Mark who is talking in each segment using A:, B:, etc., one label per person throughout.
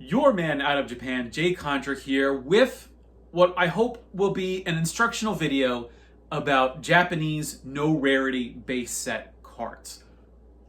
A: Your man out of Japan, Jay Contra here with what I hope will be an instructional video about Japanese no rarity base set cards.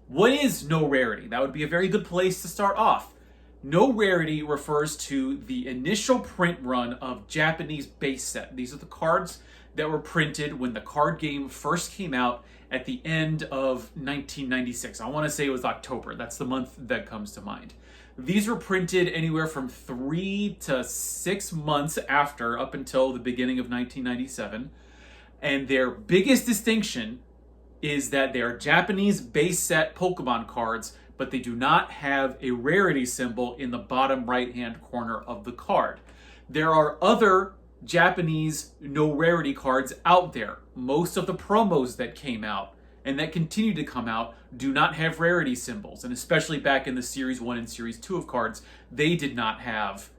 A: What is no rarity? That would be a very good place to start off. No rarity refers to the initial print run of Japanese base set. These are the cards that were printed when the card game first came out at the end of 1996. I want to say it was October. That's the month that comes to mind. These were printed anywhere from 3 to 6 months after, up until the beginning of 1997. And their biggest distinction is that they are Japanese base set Pokemon cards, but they do not have a rarity symbol in the bottom right-hand corner of the card. There are other Japanese no rarity cards out there. Most of the promos that came out and that continue to come out do not have rarity symbols, and especially back in the Series 1 and Series 2 of cards, they did not have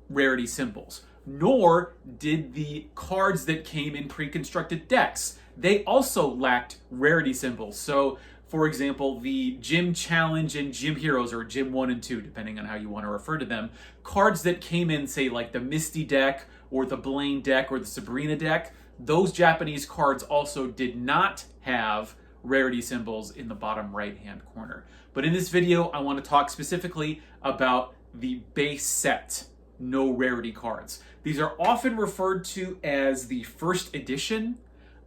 A: rarity symbols. Nor did the cards that came in pre-constructed decks. They also lacked rarity symbols. So, for example, the Gym Challenge and Gym Heroes, or Gym 1 and 2, depending on how you want to refer to them, cards that came in, say, like the Misty deck, or the Blaine deck, or the Sabrina deck, those Japanese cards also did not have rarity symbols in the bottom right-hand corner. But in this video, I want to talk specifically about the base set no rarity cards. These are often referred to as the first edition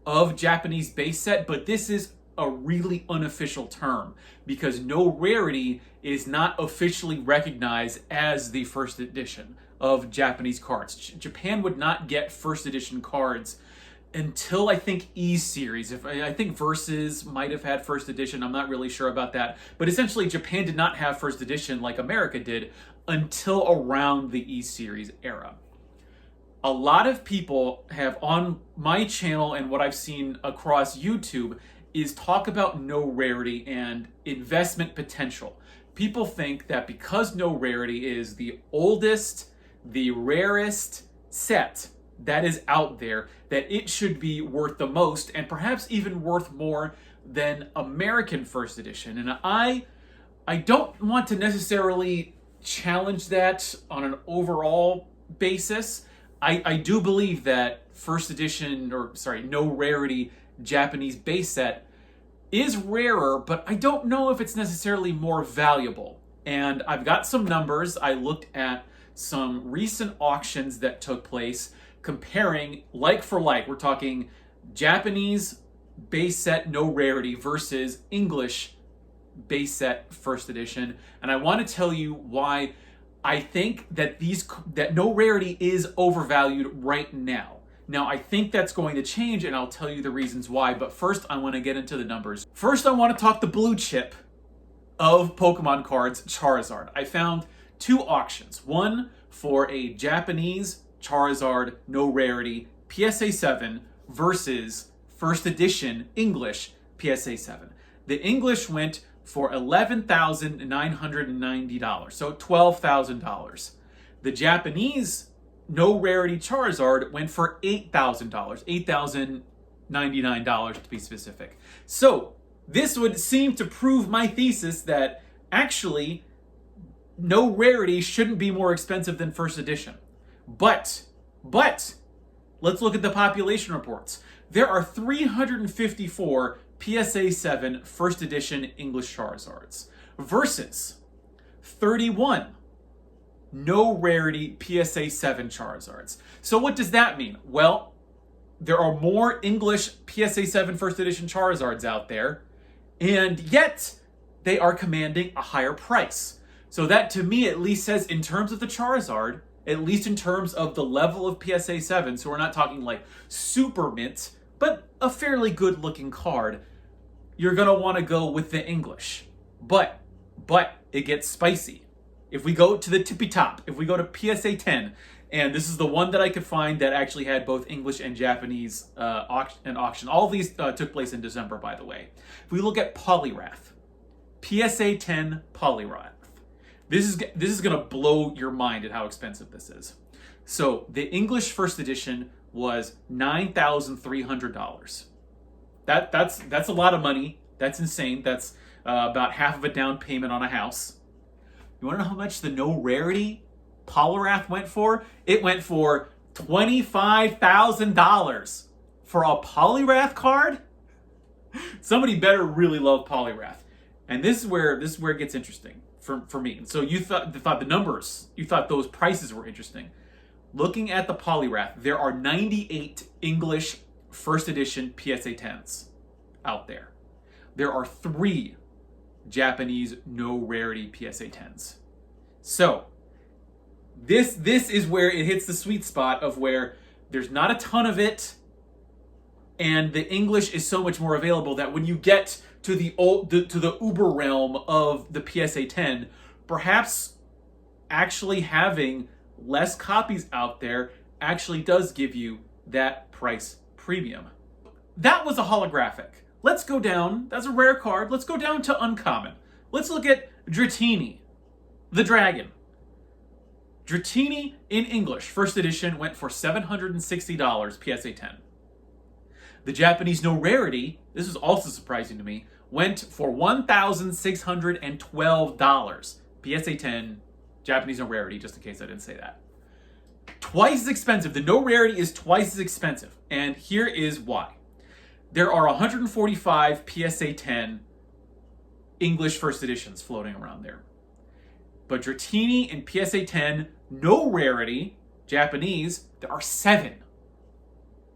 A: of Japanese base set, but this is a really unofficial term because no rarity is not officially recognized as the first edition of Japanese cards. Japan would not get first edition cards until I think E-Series. I think Versus might have had first edition. I'm not really sure about that. But essentially, Japan did not have first edition like America did until around the E-Series era. A lot of people have on my channel and what I've seen across YouTube is talk about no rarity and investment potential. People think that because no rarity is the oldest, the rarest set that is out there, that it should be worth the most and perhaps even worth more than American first edition. And I don't want to necessarily challenge that on an overall basis. I do believe that first edition, no rarity Japanese base set is rarer, but I don't know if it's necessarily more valuable. And I've got some numbers. I looked at some recent auctions that took place comparing like for like. We're talking Japanese base set no rarity versus English base set first edition. And I want to tell you why I think that that no rarity is overvalued right now. Now, I think that's going to change, and I'll tell you the reasons why. But first, I want to get into the numbers. First, I want to talk the blue chip of Pokemon cards, Charizard. I found 2 auctions. One for a Japanese Charizard no rarity PSA 7 versus first edition English PSA 7. The English went for $11,990, so $12,000. The Japanese no rarity Charizard went for $8,000, $8,099 to be specific. So this would seem to prove my thesis that actually no rarity shouldn't be more expensive than first edition. But let's look at the population reports. There are 354 PSA 7 first edition English Charizards versus 31 no rarity PSA 7 Charizards. So what does that mean? Well, there are more English PSA 7 first edition Charizards out there, and yet they are commanding a higher price. So that to me at least says, in terms of the Charizard, at least in terms of the level of PSA 7, so we're not talking like super mint, but a fairly good looking card, you're going to want to go with the English. But it gets spicy. If we go to the tippy top, if we go to PSA 10, and this is the one that I could find that actually had both English and Japanese auction. All of these took place in December, by the way. If we look at Poliwrath, PSA 10 Poliwrath, this is going to blow your mind at how expensive this is. So the English first edition was $9,300. That's a lot of money. That's insane. That's about half of a down payment on a house. You want to know how much the no rarity Poliwrath went for? It went for $25,000 for a Poliwrath card. Somebody better really love Poliwrath. And this is where it gets interesting for me. And so you thought the numbers, you thought those prices were interesting. Looking at the Poliwrath, there are 98 English first edition PSA 10s out there. There are 3 Japanese no rarity PSA 10s. So this is where it hits the sweet spot of where there's not a ton of it, and the English is so much more available that when you get to the uber realm of the PSA 10, perhaps actually having less copies out there actually does give you that price premium. That was a holographic. Let's go down, that's a rare card, let's go down to uncommon. Let's look at Dratini, the dragon. Dratini in English, first edition, went for $760 PSA 10. The Japanese no rarity, this is also surprising to me, went for $1,612 PSA 10, Japanese no rarity, just in case I didn't say that. Twice as expensive. The no rarity is twice as expensive. And here is why. There are 145 PSA 10 English first editions floating around there. But Dratini and PSA 10 no rarity, Japanese, there are 7.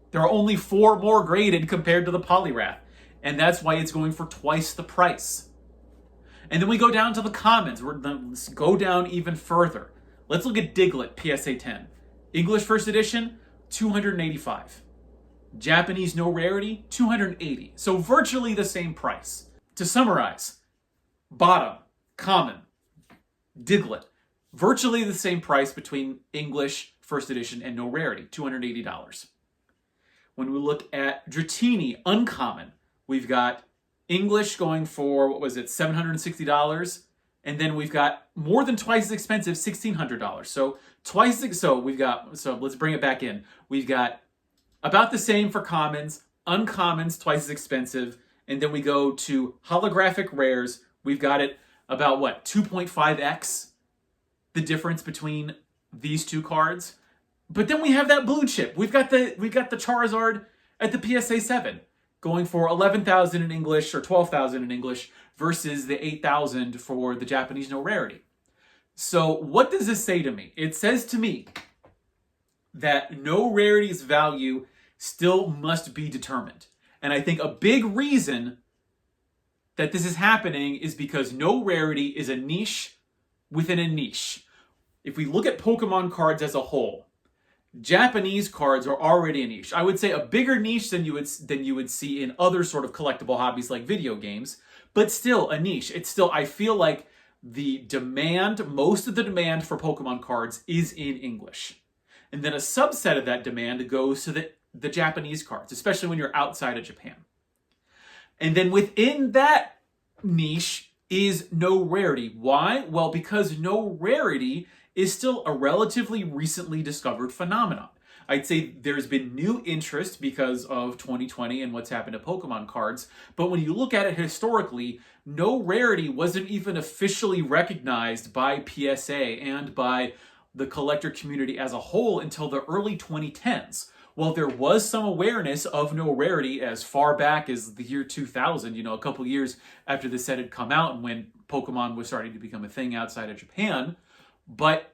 A: There are only 4 more graded compared to the Poliwrath. And that's why it's going for twice the price. And then we go down to the commons. Let's go down even further. Let's look at Diglett PSA 10. English first edition, $285. Japanese no rarity, $280. So virtually the same price. To summarize, bottom, common, Diglett, virtually the same price between English first edition and no rarity, $280. When we look at Dratini, uncommon, we've got English going for, $760? And then we've got more than twice as expensive, $1,600. So let's bring it back in. We've got about the same for commons, uncommons twice as expensive, and then we go to holographic rares. We've got it about 2.5x the difference between these two cards. But then we have that blue chip. We've got the Charizard at the PSA 7 going for 11,000 in English or 12,000 in English versus the 8,000 for the Japanese no rarity. So what does this say to me? It says to me that no rarity's value still must be determined. And I think a big reason that this is happening is because no rarity is a niche within a niche. If we look at Pokemon cards as a whole, Japanese cards are already a niche. I would say a bigger niche than you would see in other sort of collectible hobbies like video games, but still a niche. It's still, I feel like most of the demand for Pokemon cards is in English. And then a subset of that demand goes to the Japanese cards, especially when you're outside of Japan. And then within that niche is no rarity. Why? Well, because no rarity is still a relatively recently discovered phenomenon. I'd say there's been new interest because of 2020 and what's happened to Pokemon cards, but when you look at it historically, no rarity wasn't even officially recognized by PSA and by the collector community as a whole until the early 2010s. While there was some awareness of no rarity as far back as the year 2000, a couple years after the set had come out and when Pokemon was starting to become a thing outside of Japan, but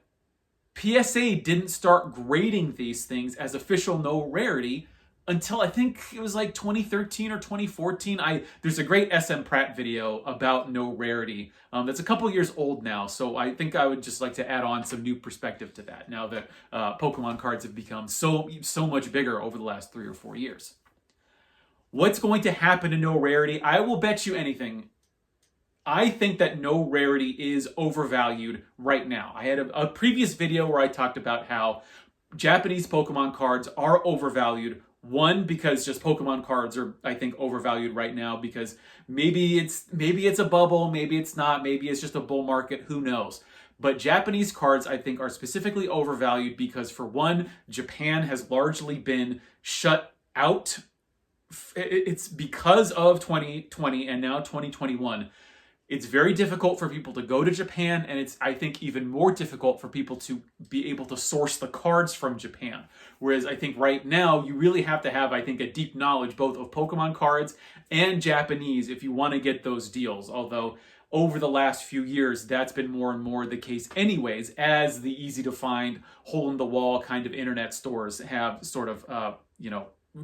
A: PSA didn't start grading these things as official no rarity until I think it was like 2013 or 2014. There's a great SM Pratt video about no rarity that's a couple years old now, so I think I would just like to add on some new perspective to that now that Pokemon cards have become so much bigger over the last 3 or 4 years. What's going to happen to no rarity? I will bet you anything. I think that no rarity is overvalued right now. I had a previous video where I talked about how Japanese Pokemon cards are overvalued. One, because just Pokemon cards are, I think, overvalued right now because maybe it's a bubble, maybe it's not, maybe it's just a bull market, who knows. But Japanese cards, I think, are specifically overvalued because, for one, Japan has largely been shut out. It's because of 2020 and now 2021. It's very difficult for people to go to Japan, and it's, I think, even more difficult for people to be able to source the cards from Japan. Whereas I think right now, you really have to have, I think, a deep knowledge both of Pokemon cards and Japanese if you want to get those deals. Although, over the last few years, that's been more and more the case anyways, as the easy-to-find, hole-in-the-wall kind of internet stores have sort of,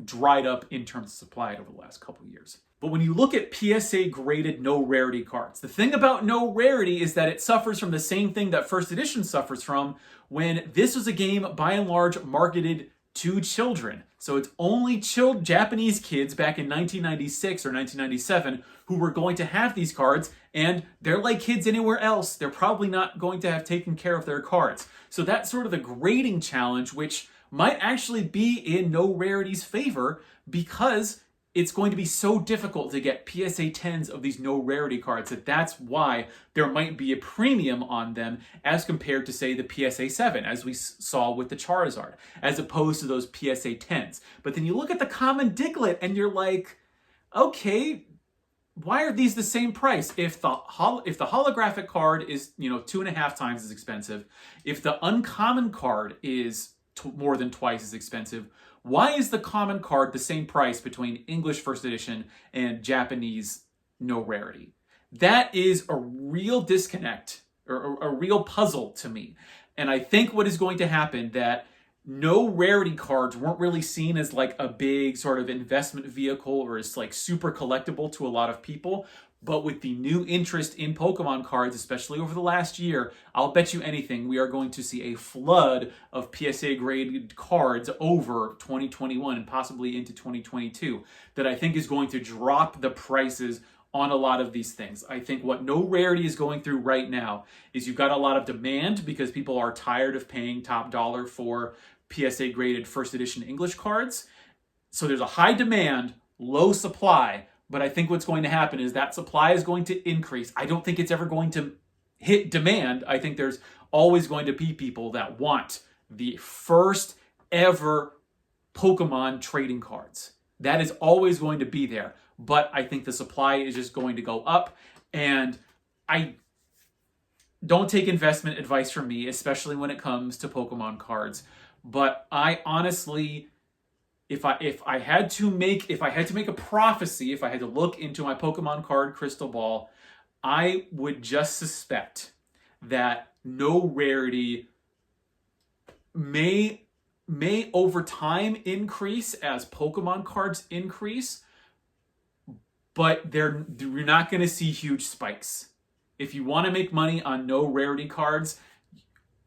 A: dried up in terms of supply over the last couple of years. But when you look at PSA graded no rarity cards, the thing about no rarity is that it suffers from the same thing that first edition suffers from when this was a game by and large marketed to children. So it's only Japanese kids back in 1996 or 1997 who were going to have these cards, and they're like kids anywhere else. They're probably not going to have taken care of their cards. So that's sort of the grading challenge, which might actually be in no rarity's favor because it's going to be so difficult to get PSA 10s of these no rarity cards that's why there might be a premium on them as compared to, say, the PSA 7, as we saw with the Charizard, as opposed to those PSA 10s. But then you look at the common Diglett and you're like, okay, why are these the same price? If the holographic card is 2.5 times as expensive, if the uncommon card is more than twice as expensive, why is the common card the same price between English first edition and Japanese no rarity? That is a real disconnect, or a real puzzle to me. And I think what is going to happen, that no rarity cards weren't really seen as like a big sort of investment vehicle or as like super collectible to a lot of people. But with the new interest in Pokemon cards, especially over the last year, I'll bet you anything we are going to see a flood of PSA graded cards over 2021 and possibly into 2022 that I think is going to drop the prices on a lot of these things. I think what no rarity is going through right now is you've got a lot of demand because people are tired of paying top dollar for PSA graded first edition English cards. So there's a high demand, low supply. But I think what's going to happen is that supply is going to increase. I don't think it's ever going to hit demand. I think there's always going to be people that want the first ever Pokemon trading cards. That is always going to be there. But I think the supply is just going to go up. And I don't take investment advice from me, especially when it comes to Pokemon cards. But I honestly, if I had to make a prophecy, if I had to look into my Pokemon card crystal ball, I would just suspect that no rarity may over time increase as Pokemon cards increase, but you're not going to see huge spikes. If you want to make money on no rarity cards,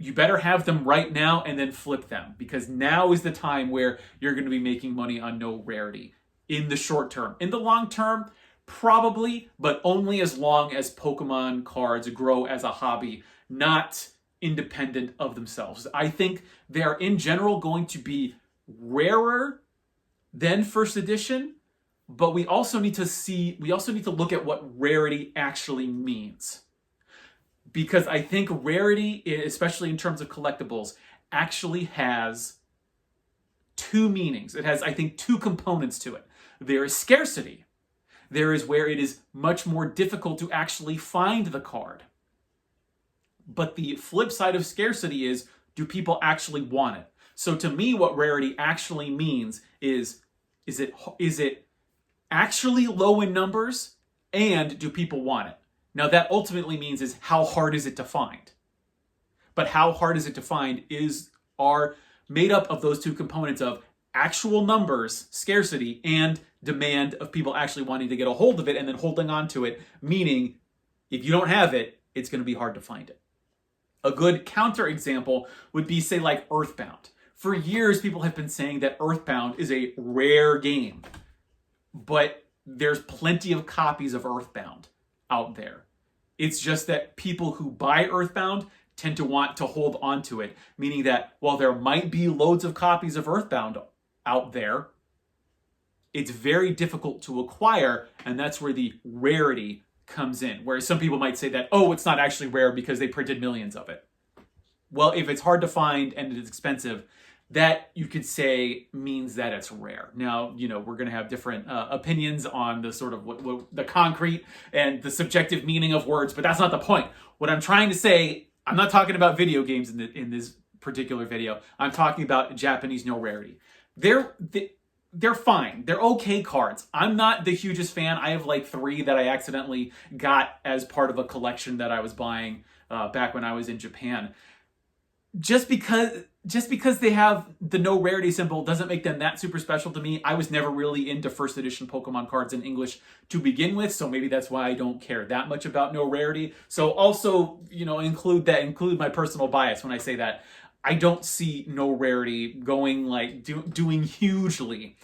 A: you better have them right now and then flip them, because now is the time where you're going to be making money on no rarity in the short term. In the long term, probably, but only as long as Pokemon cards grow as a hobby, not independent of themselves. I think they're in general going to be rarer than first edition, but we also need to look at what rarity actually means. Because I think rarity, especially in terms of collectibles, actually has two meanings. It has, I think, two components to it. There is scarcity. There is where it is much more difficult to actually find the card. But the flip side of scarcity is, do people actually want it? So to me, what rarity actually means is it actually low in numbers, and do people want it? Now, that ultimately means is how hard is it to find? But how hard is it to find are made up of those two components of actual numbers, scarcity, and demand of people actually wanting to get a hold of it and then holding on to it, meaning if you don't have it, it's going to be hard to find it. A good counter example would be, say, like Earthbound. For years, people have been saying that Earthbound is a rare game, but there's plenty of copies of Earthbound out there. It's just that people who buy Earthbound tend to want to hold on to it, meaning that while there might be loads of copies of Earthbound out there, it's very difficult to acquire, and that's where the rarity comes in. Whereas some people might say that, oh, it's not actually rare because they printed millions of it. Well, if it's hard to find and it's expensive, that you could say means that it's rare. Now, we're going to have different opinions on the sort of what the concrete and the subjective meaning of words, but that's not the point. What I'm trying to say, I'm not talking about video games in this particular video. I'm talking about Japanese no rarity. They're fine. They're okay cards. I'm not the hugest fan. I have like 3 that I accidentally got as part of a collection that I was buying back when I was in Japan. Just because they have the no rarity symbol doesn't make them that super special to me. I was never really into first edition Pokemon cards in English to begin with, so maybe that's why I don't care that much about no rarity. So also, include my personal bias when I say that. I don't see no rarity going like doing hugely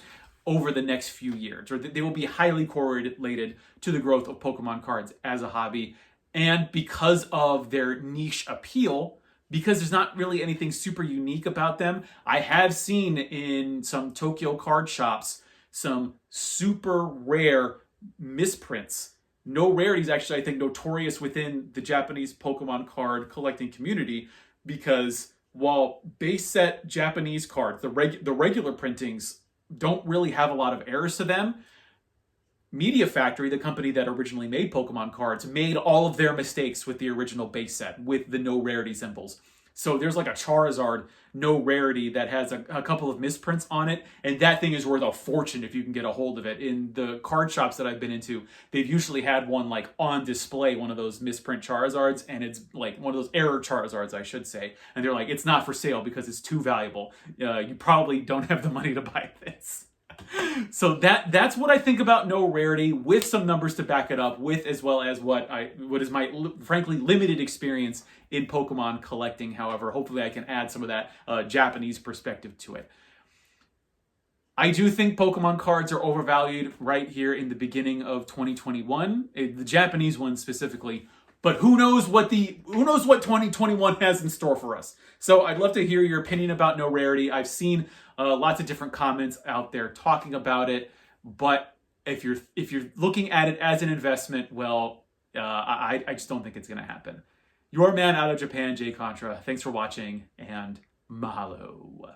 A: over the next few years, or they will be highly correlated to the growth of Pokemon cards as a hobby. And because of their niche appeal, because there's not really anything super unique about them, I have seen in some Tokyo card shops some super rare misprints. No rarity is actually, I think, notorious within the Japanese Pokemon card collecting community, because while base set Japanese cards, the regular printings don't really have a lot of errors to them, Media Factory, the company that originally made Pokemon cards, made all of their mistakes with the original base set with the no rarity symbols. So there's like a Charizard no rarity that has a couple of misprints on it, and that thing is worth a fortune if you can get a hold of it. In the card shops that I've been into, they've usually had one like on display, one of those misprint Charizards, and it's like one of those error Charizards, I should say. And they're like, it's not for sale because it's too valuable. You probably don't have the money to buy this. So that's what I think about no rarity, with some numbers to back it up with, as well as what is my frankly limited experience in Pokemon collecting. However, hopefully I can add some of that Japanese perspective to it. I do think Pokemon cards are overvalued right here in the beginning of 2021, the Japanese ones specifically. But who knows what 2021 has in store for us. So I'd love to hear your opinion about no rarity. I've seen lots of different comments out there talking about it, but if you're looking at it as an investment, well, I just don't think it's going to happen. Your man out of Japan, Jay Contra. Thanks for watching, and mahalo.